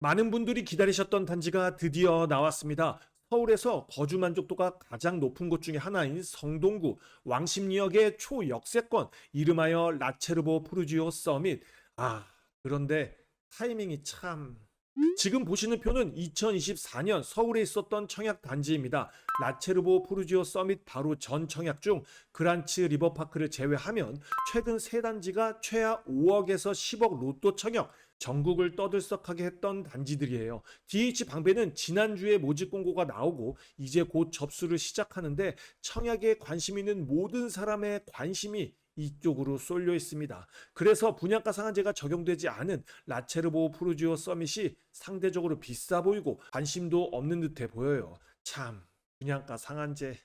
많은 분들이 기다리셨던 단지가 드디어 나왔습니다. 서울에서 거주 만족도가 가장 높은 곳 중에 하나인 성동구 왕십리역의 초역세권 이름하여 라체르보 푸르지오 서밋. 그런데 타이밍이 참. 지금 보시는 표는 2024년 서울에 있었던 청약 단지입니다. 라체르보 푸르지오 서밋 바로 전 청약 중 그란츠 리버파크를 제외하면 최근 세 단지가 최하 5억에서 10억 로또 청약, 전국을 떠들썩하게 했던 단지들이에요. DH 방배는 지난주에 모집 공고가 나오고 이제 곧 접수를 시작하는데 청약에 관심 있는 모든 사람의 관심이 이쪽으로 쏠려 있습니다. 그래서 분양가 상한제가 적용되지 않은 라체르보 푸르지오 서밋이 상대적으로 비싸 보이고 관심도 없는 듯해 보여요. 참, 분양가 상한제.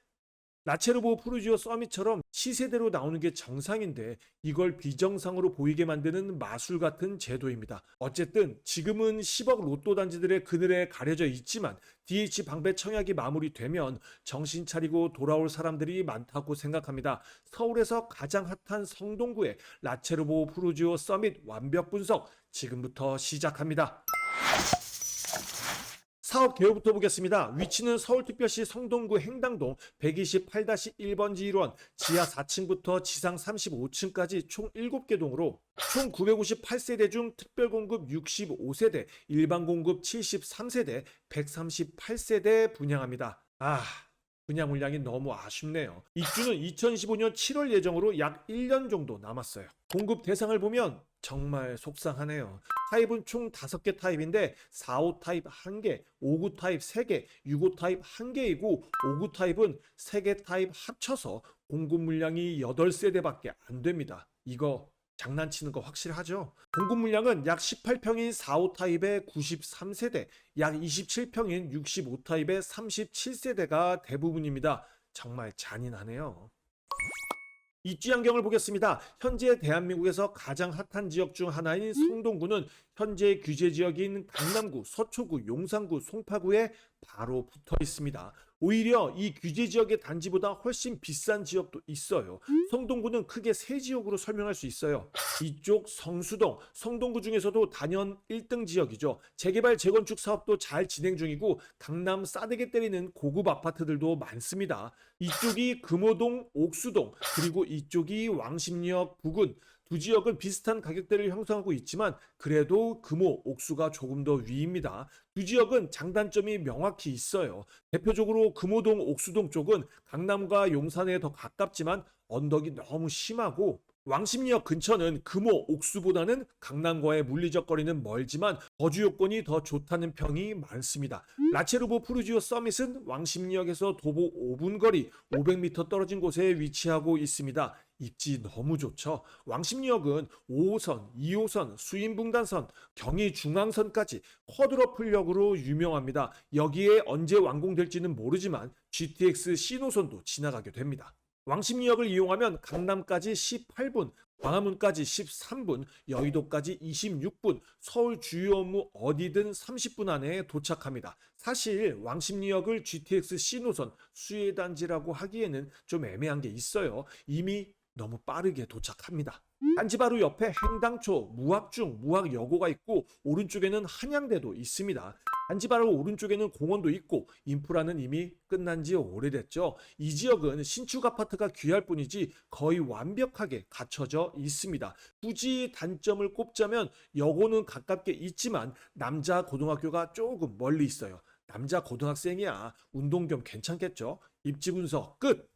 라체르보 푸르지오 서밋처럼 시세대로 나오는 게 정상인데 이걸 비정상으로 보이게 만드는 마술 같은 제도입니다. 어쨌든 지금은 10억 로또 단지들의 그늘에 가려져 있지만 DH 방배 청약이 마무리되면 정신 차리고 돌아올 사람들이 많다고 생각합니다. 서울에서 가장 핫한 성동구의 라체르보 푸르지오 서밋 완벽 분석 지금부터 시작합니다. 사업 개요부터 보겠습니다. 위치는 서울특별시 성동구 행당동 128-1번지 1원 지하 4층부터 지상 35층까지 총 7개 동으로 총 958세대 중 특별공급 65세대, 일반공급 73세대, 138세대 분양합니다. 분양 물량이 너무 아쉽네요. 입주는 2025년 7월 예정으로 약 1년 정도 남았어요. 공급 대상을 보면 정말 속상하네요. 타입은 총 5개 타입인데 4호 타입 1개, 5구 타입 3개, 6호 타입 1개이고 5구 타입은 3개 타입 합쳐서 공급 물량이 8세대밖에 안 됩니다. 이거 장난치는 거 확실하죠? 공급 물량은 약 18평인 4호 타입의 93세대, 약 27평인 65 타입의 37세대가 대부분입니다. 정말 잔인하네요. 입지 환경을 보겠습니다. 현재 대한민국에서 가장 핫한 지역 중 하나인 성동구는 현재 규제 지역인 강남구, 서초구, 용산구, 송파구에 바로 붙어 있습니다. 오히려 이 규제 지역의 단지보다 훨씬 비싼 지역도 있어요. 성동구는 크게 세 지역으로 설명할 수 있어요. 이쪽 성수동, 성동구 중에서도 단연 1등 지역이죠. 재개발 재건축 사업도 잘 진행 중이고 강남 싸대게 때리는 고급 아파트들도 많습니다. 이쪽이 금호동, 옥수동, 그리고 이쪽이 왕십리역 부근. 두 지역은 비슷한 가격대를 형성하고 있지만 그래도 금호, 옥수가 조금 더 위입니다. 두 지역은 장단점이 명확히 있어요. 대표적으로 금호동, 옥수동 쪽은 강남과 용산에 더 가깝지만 언덕이 너무 심하고 왕십리역 근처는 금호, 옥수보다는 강남과의 물리적 거리는 멀지만 거주 요건이 더 좋다는 평이 많습니다. 라체르보 푸르지오 서밋은 왕십리역에서 도보 5분 거리 500m 떨어진 곳에 위치하고 있습니다. 입지 너무 좋죠. 왕십리역은 5호선, 2호선, 수인분단선, 경의중앙선까지 쿼드러플역으로 유명합니다. 여기에 언제 완공될지는 모르지만 GTX C노선도 지나가게 됩니다. 왕십리역을 이용하면 강남까지 18분, 광화문까지 13분, 여의도까지 26분, 서울 주요 업무 어디든 30분 안에 도착합니다. 사실 왕십리역을 GTX C노선 수혜단지라고 하기에는 좀 애매한 게 있어요. 이미 너무 빠르게 도착합니다. 단지 바로 옆에 행당초, 무학중, 무학여고가 있고 오른쪽에는 한양대도 있습니다. 단지 바로 오른쪽에는 공원도 있고 인프라는 이미 끝난 지 오래됐죠. 이 지역은 신축 아파트가 귀할 뿐이지 거의 완벽하게 갖춰져 있습니다. 굳이 단점을 꼽자면 여고는 가깝게 있지만 남자 고등학교가 조금 멀리 있어요. 남자 고등학생이야. 운동 겸 괜찮겠죠? 입지 분석 끝!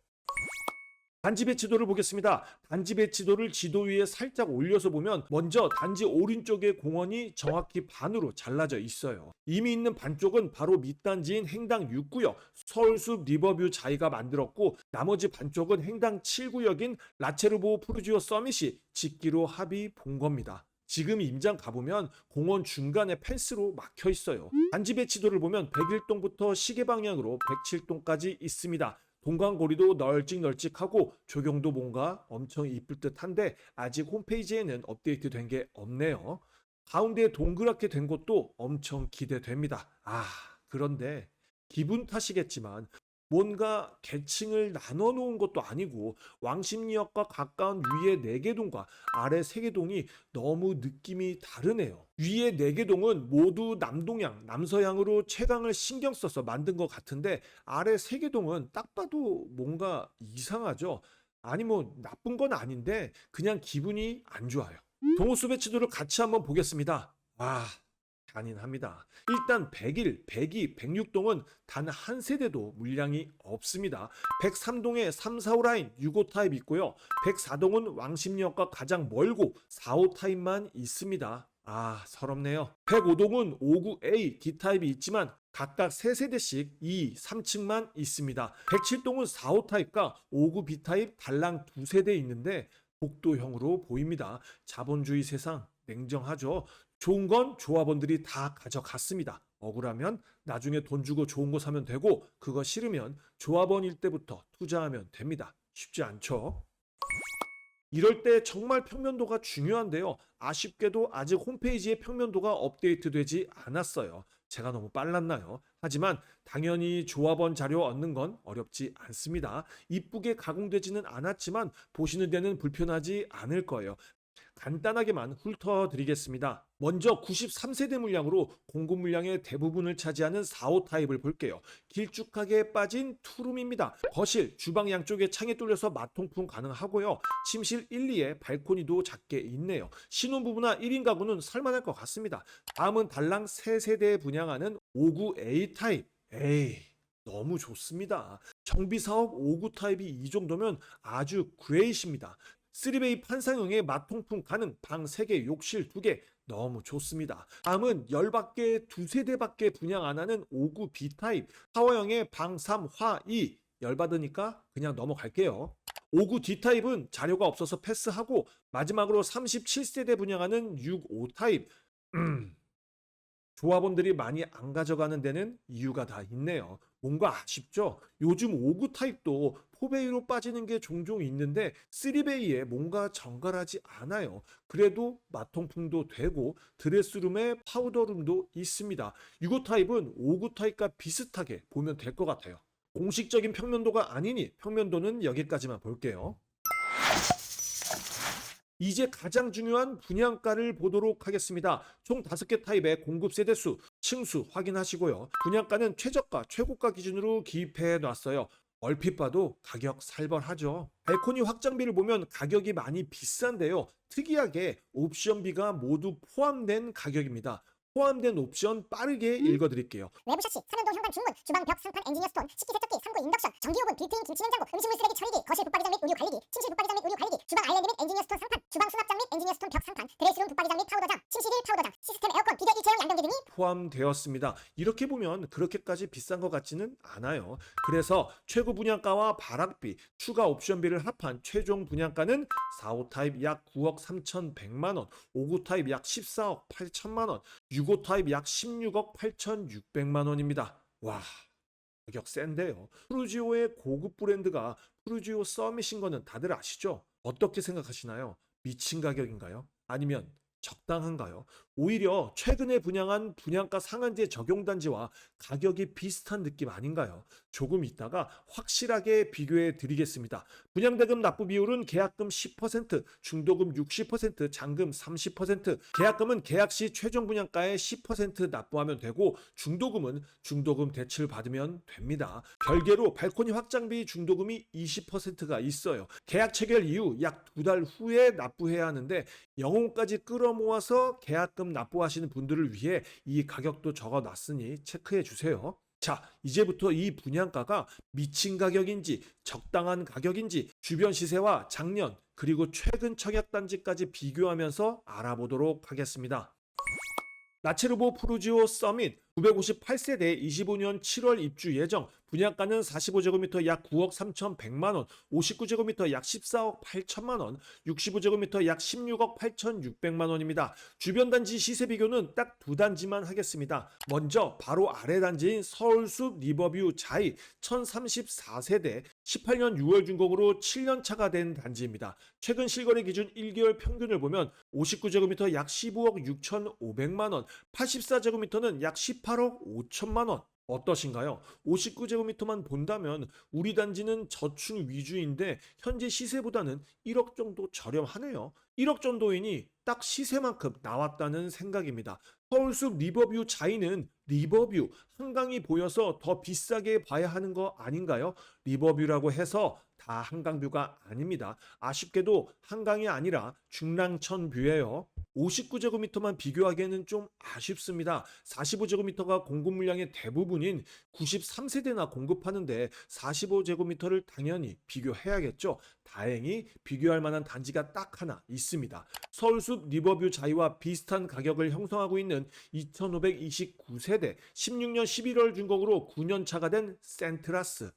단지 배치도를 보겠습니다. 단지 배치도를 지도 위에 살짝 올려서 보면 먼저 단지 오른쪽의 공원이 정확히 반으로 잘라져 있어요. 이미 있는 반쪽은 바로 밑단지인 행당 6구역 서울숲 리버뷰 자이가 만들었고 나머지 반쪽은 행당 7구역인 라체르보 푸르지오 서밋이 짓기로 합의 본 겁니다. 지금 임장 가보면 공원 중간에 펜스로 막혀 있어요. 단지 배치도를 보면 101동부터 시계 방향으로 107동까지 있습니다. 동강거리도 널찍널찍하고 조경도 뭔가 엄청 이쁠 듯한데 아직 홈페이지에는 업데이트된 게 없네요. 가운데 동그랗게 된 것도 엄청 기대됩니다. 그런데 기분 탓이겠지만 뭔가 계층을 나눠 놓은 것도 아니고 왕십리역과 가까운 위에 4개 동과 아래 3개 동이 너무 느낌이 다르네요. 위에 4개 동은 모두 남동향, 남서향으로 채광을 신경 써서 만든 것 같은데 아래 3개 동은 딱 봐도 뭔가 이상하죠. 아니 뭐 나쁜 건 아닌데 그냥 기분이 안 좋아요. 동호수 배치도를 같이 한번 보겠습니다. 와, 잔인합니다. 일단 101, 102, 106동은 단 한 세대도 물량이 없습니다. 103동에 3, 4, 5 라인 6호 타입 있고요. 104동은 왕십리역과 가장 멀고 4, 5 타입만 있습니다. 아, 서럽네요. 105동은 59A D타입이 있지만 각각 3세대씩 2, 3층만 있습니다. 107동은 4, 5 타입과 59 B타입 달랑 2세대 있는데 복도형으로 보입니다. 자본주의 세상 냉정하죠. 좋은 건 조합원들이 다 가져갔습니다. 억울하면 나중에 돈 주고 좋은 거 사면 되고 그거 싫으면 조합원일 때부터 투자하면 됩니다. 쉽지 않죠? 이럴 때 정말 평면도가 중요한데요. 아쉽게도 아직 홈페이지에 평면도가 업데이트되지 않았어요. 제가 너무 빨랐나요? 하지만 당연히 조합원 자료 얻는 건 어렵지 않습니다. 이쁘게 가공되지는 않았지만 보시는 데는 불편하지 않을 거예요. 간단하게만 훑어드리겠습니다. 먼저 93세대 물량으로 공급 물량의 대부분을 차지하는 4호 타입을 볼게요. 길쭉하게 빠진 투룸입니다. 거실, 주방 양쪽에 창이 뚫려서 마통풍 가능하고요. 침실 1, 2에 발코니도 작게 있네요. 신혼부부나 1인 가구는 살만할 것 같습니다. 다음은 달랑 3세대에 분양하는 59A 타입. 에이, 너무 좋습니다. 정비사업 59 타입이 이 정도면 아주 그레이십니다. 3베이 판상형의 마통풍 가능 방 3개, 욕실 2개 너무 좋습니다. 다음은 열받게 2세대밖에 분양 안 하는 59 B타입 타워형의 방 3, 화 2 열받으니까 그냥 넘어갈게요. 59 D타입은 자료가 없어서 패스하고 마지막으로 37세대 분양하는 65 타입 조합원들이 많이 안 가져가는 데는 이유가 다 있네요. 뭔가 아쉽죠? 요즘 5구 타입도 4베이로 빠지는 게 종종 있는데 3베이에 뭔가 정갈하지 않아요. 그래도 마통풍도 되고 드레스룸에 파우더룸도 있습니다. 6호 타입은 5구 타입과 비슷하게 보면 될 것 같아요. 공식적인 평면도가 아니니 평면도는 여기까지만 볼게요. 이제 가장 중요한 분양가를 보도록 하겠습니다. 총 5개 타입의 공급 세대수, 층수 확인하시고요. 분양가는 최저가, 최고가 기준으로 기입해 놨어요. 얼핏 봐도 가격 살벌하죠. 발코니 확장비를 보면 가격이 많이 비싼데요. 특이하게 옵션비가 모두 포함된 가격입니다. 포함된 옵션 빠르게 읽어드릴게요. 외부 샤시, 3연동 현관 중문, 주방 벽 상판 엔지니어 스톤, 식기세척기, 3구 인덕션, 전기오븐, 빌트인 김치 냉장고, 음식물 쓰레기 처리기, 거실 붙박이장 및 의류 관리기, 침실 붙박이장 및 의류 관리기, 주방 아일랜드 및 엔지니어 스톤 상판, 주방 수납장 및 엔지니어 스톤 벽 상판, 드레스룸 붙박이장 및 파우더장, 침실 1 파우더장, 시스템 에어컨, 비대 일체형 양변기 등이 포함되었습니다. 이렇게 보면 그렇게까지 비싼 것 같지는 않아요. 그래서 최고 분양가와 발악비, 추가 옵션비를 합한 최종 분양가는 4호 타입 약 9억 3,100만 원, 5구 타입 약 14억 8천만 원, 6호 타입 약 16억 8,600만 원입니다. 와, 가격 센데요. 푸르지오의 고급 브랜드가 푸르지오 서밋인 거는 다들 아시죠? 어떻게 생각하시나요? 미친 가격인가요? 아니면 적당한가요? 오히려 최근에 분양한 분양가 상한제 적용 단지와 가격이 비슷한 느낌 아닌가요? 조금 있다가 확실하게 비교해 드리겠습니다. 분양대금 납부 비율은 계약금 10%, 중도금 60%, 잔금 30%, 계약금은 계약 시 최종 분양가의 10% 납부하면 되고 중도금은 중도금 대출 받으면 됩니다. 별개로 발코니 확장비 중도금이 20%가 있어요. 계약 체결 이후 약 2달 후에 납부해야 하는데 영혼까지 끌어모아서 계약금 납부하시는 분들을 위해 이 가격도 적어놨으니 체크해 주세요. 자, 이제부터 이 분양가가 미친 가격인지 적당한 가격인지 주변 시세와 작년 그리고 최근 청약단지까지 비교하면서 알아보도록 하겠습니다. 나체르보 푸르지오 서밋 958세대 25년 7월 입주 예정 분양가는 45제곱미터 약 9억 3,100만 원, 59제곱미터 약 14억 8천만 원, 65제곱미터 약 16억 8,600만 원입니다. 주변 단지 시세 비교는 딱 2단지만 하겠습니다. 먼저 바로 아래 단지인 서울숲 리버뷰 자이 1034세대 18년 6월 준공으로 7년 차가 된 단지입니다. 최근 실거래 기준 1개월 평균을 보면 59제곱미터 약 15억 6,500만 원, 84제곱미터는 약 18억 5천만 원. 어떠신가요? 59제곱미터만 본다면 우리 단지는 저축 위주인데 현재 시세보다는 1억 정도 저렴하네요. 1억 정도이니 딱 시세만큼 나왔다는 생각입니다. 서울숲 리버뷰 자이는 리버뷰, 한강이 보여서 더 비싸게 봐야 하는 거 아닌가요? 리버뷰라고 해서 다 한강뷰가 아닙니다. 아쉽게도 한강이 아니라 중랑천 뷰예요. 59제곱미터만 비교하기에는 좀 아쉽습니다. 45제곱미터가 공급 물량의 대부분인 93세대나 공급하는데 45제곱미터를 당연히 비교해야겠죠. 다행히 비교할 만한 단지가 딱 하나 있습니다. 서울숲 리버뷰 자이와 비슷한 가격을 형성하고 있는 2529세대 16년 11월 준공으로 9년 차가 된 센트라스.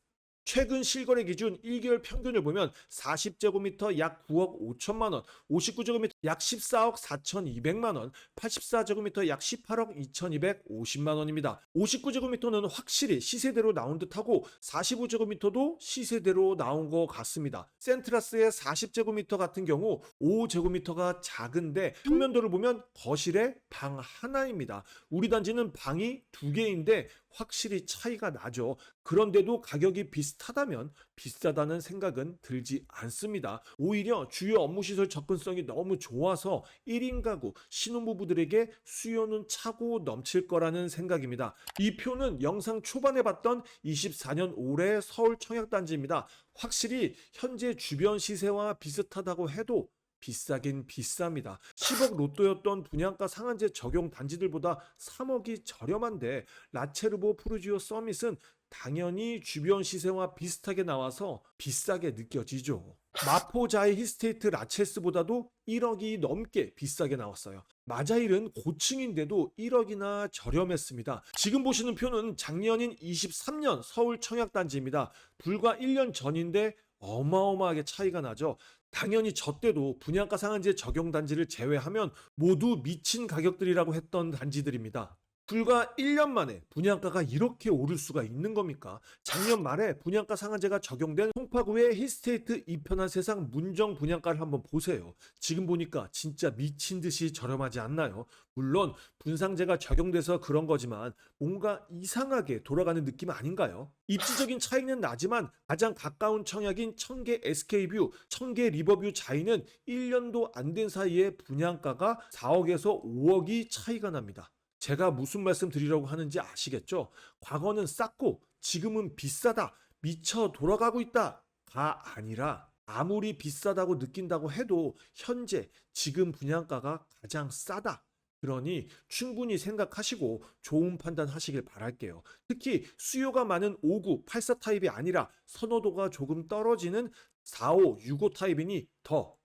최근 실거래 기준 1개월 평균을 보면 40제곱미터 약 9억 5천만 원, 59제곱미터 약 14억 4,200만 원, 84제곱미터 약 18억 2,250만 원입니다. 59제곱미터는 확실히 시세대로 나온 듯하고 45제곱미터도 시세대로 나온 것 같습니다. 센트라스의 40제곱미터 같은 경우 5제곱미터가 작은데 평면도를 보면 거실에 방 하나입니다. 우리 단지는 방이 2개인데 확실히 차이가 나죠. 그런데도 가격이 비슷하다면 비싸다는 생각은 들지 않습니다. 오히려 주요 업무시설 접근성이 너무 좋아서 1인 가구, 신혼부부들에게 수요는 차고 넘칠 거라는 생각입니다. 이 표는 영상 초반에 봤던 24년 올해 서울 청약단지입니다. 확실히 현재 주변 시세와 비슷하다고 해도 비싸긴 비쌉니다. 10억 로또였던 분양가 상한제 적용 단지들보다 3억이 저렴한데 라체르보 푸르지오 서밋은 당연히 주변 시세와 비슷하게 나와서 비싸게 느껴지죠. 마포자이 힐스테이트 라체스보다도 1억이 넘게 비싸게 나왔어요. 마자일은 고층인데도 1억이나 저렴했습니다. 지금 보시는 표는 작년인 23년 서울 청약단지입니다. 불과 1년 전인데 어마어마하게 차이가 나죠. 당연히 저 때도 분양가 상한제 적용 단지를 제외하면 모두 미친 가격들이라고 했던 단지들입니다. 불과 1년 만에 분양가가 이렇게 오를 수가 있는 겁니까? 작년 말에 분양가 상한제가 적용된 송파구의 힐스테이트 이편한 세상 문정 분양가를 한번 보세요. 지금 보니까 진짜 미친 듯이 저렴하지 않나요? 물론 분상제가 적용돼서 그런 거지만 뭔가 이상하게 돌아가는 느낌 아닌가요? 입지적인 차이는 나지만 가장 가까운 청약인 청계 SK뷰, 청계 리버뷰 자이는 1년도 안 된 사이에 분양가가 4억에서 5억이 차이가 납니다. 제가 무슨 말씀 드리려고 하는지 아시겠죠? 과거는 쌌고 지금은 비싸다, 미쳐 돌아가고 있다가 아니라 아무리 비싸다고 느낀다고 해도 현재 지금 분양가가 가장 싸다. 그러니 충분히 생각하시고 좋은 판단하시길 바랄게요. 특히 수요가 많은 59, 84 타입이 아니라 선호도가 조금 떨어지는 45, 65 타입이니 더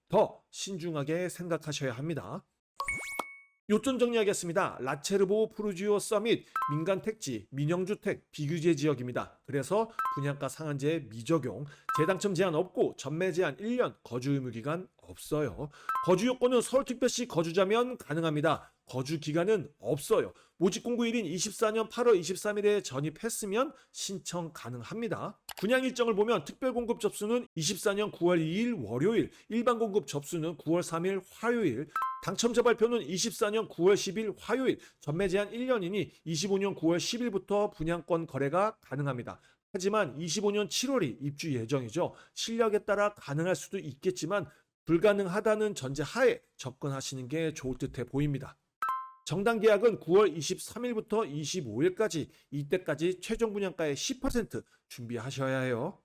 신중하게 생각하셔야 합니다. 요점 정리하겠습니다. 라체르보 푸르지오 서밋, 민간 택지, 민영주택, 비규제 지역입니다. 그래서 분양가 상한제 미적용, 재당첨 제한 없고 전매 제한 1년, 거주 의무 기간 없어요. 거주 요건은 서울특별시 거주자면 가능합니다. 거주 기간은 없어요. 모집 공고일인 24년 8월 23일에 전입했으면 신청 가능합니다. 분양 일정을 보면 특별 공급 접수는 24년 9월 2일 월요일, 일반 공급 접수는 9월 3일 화요일, 당첨자 발표는 24년 9월 10일 화요일, 전매 제한 1년이니 25년 9월 10일부터 분양권 거래가 가능합니다. 하지만 25년 7월이 입주 예정이죠. 실력에 따라 가능할 수도 있겠지만 불가능하다는 전제 하에 접근하시는 게 좋을 듯해 보입니다. 정당 계약은 9월 23일부터 25일까지, 이때까지 최종 분양가의 10% 준비하셔야 해요.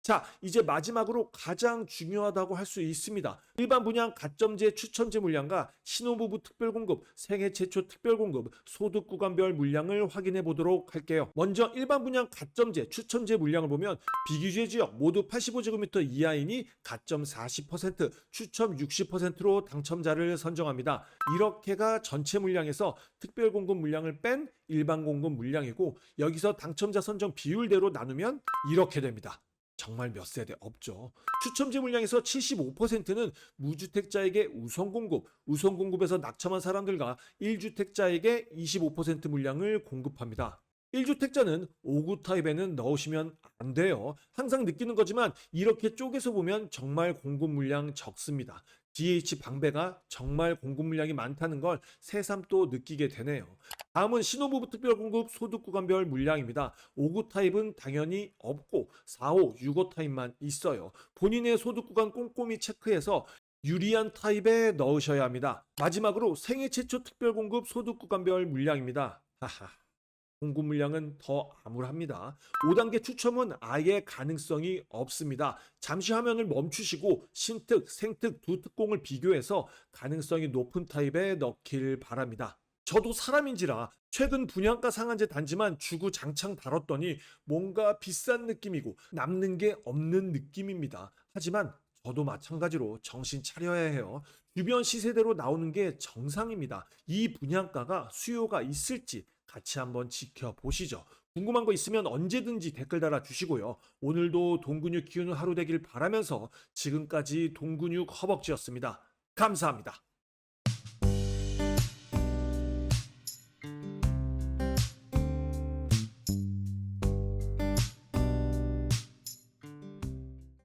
자, 이제 마지막으로 가장 중요하다고 할 수 있습니다. 일반 분양 가점제 추첨제 물량과 신혼부부 특별공급, 생애 최초 특별공급, 소득 구간별 물량을 확인해 보도록 할게요. 먼저 일반 분양 가점제 추첨제 물량을 보면 비규제 지역 모두 85제곱미터 이하이니 가점 40%, 추첨 60%로 당첨자를 선정합니다. 이렇게가 전체 물량에서 특별공급 물량을 뺀 일반 공급 물량이고, 여기서 당첨자 선정 비율대로 나누면 이렇게 됩니다. 정말 몇 세대 없죠. 추첨제 물량에서 75%는 무주택자에게 우선 공급에서 낙첨한 사람들과 1주택자에게 25% 물량을 공급합니다. 1주택자는 5구 타입에는 넣으시면 안 돼요. 항상 느끼는 거지만 이렇게 쪼개서 보면 정말 공급 물량 적습니다. DH 방배가 정말 공급 물량이 많다는 걸 새삼 또 느끼게 되네요. 다음은 신혼부부 특별공급 소득구간별 물량입니다. 5구 타입은 당연히 없고 4호, 6호 타입만 있어요. 본인의 소득구간 꼼꼼히 체크해서 유리한 타입에 넣으셔야 합니다. 마지막으로 생애 최초 특별공급 소득구간별 물량입니다. 하하. 공급 물량은 더 암울합니다. 5단계 추첨은 아예 가능성이 없습니다. 잠시 화면을 멈추시고 신특, 생특 두 특공을 비교해서 가능성이 높은 타입에 넣길 바랍니다. 저도 사람인지라 최근 분양가 상한제 단지만 주구장창 다뤘더니 뭔가 비싼 느낌이고 남는 게 없는 느낌입니다. 하지만 저도 마찬가지로 정신 차려야 해요. 주변 시세대로 나오는 게 정상입니다. 이 분양가가 수요가 있을지 같이 한번 지켜보시죠. 궁금한 거 있으면 언제든지 댓글 달아주시고요. 오늘도 동근육 키우는 하루 되길 바라면서 지금까지 동근육 허벅지였습니다. 감사합니다.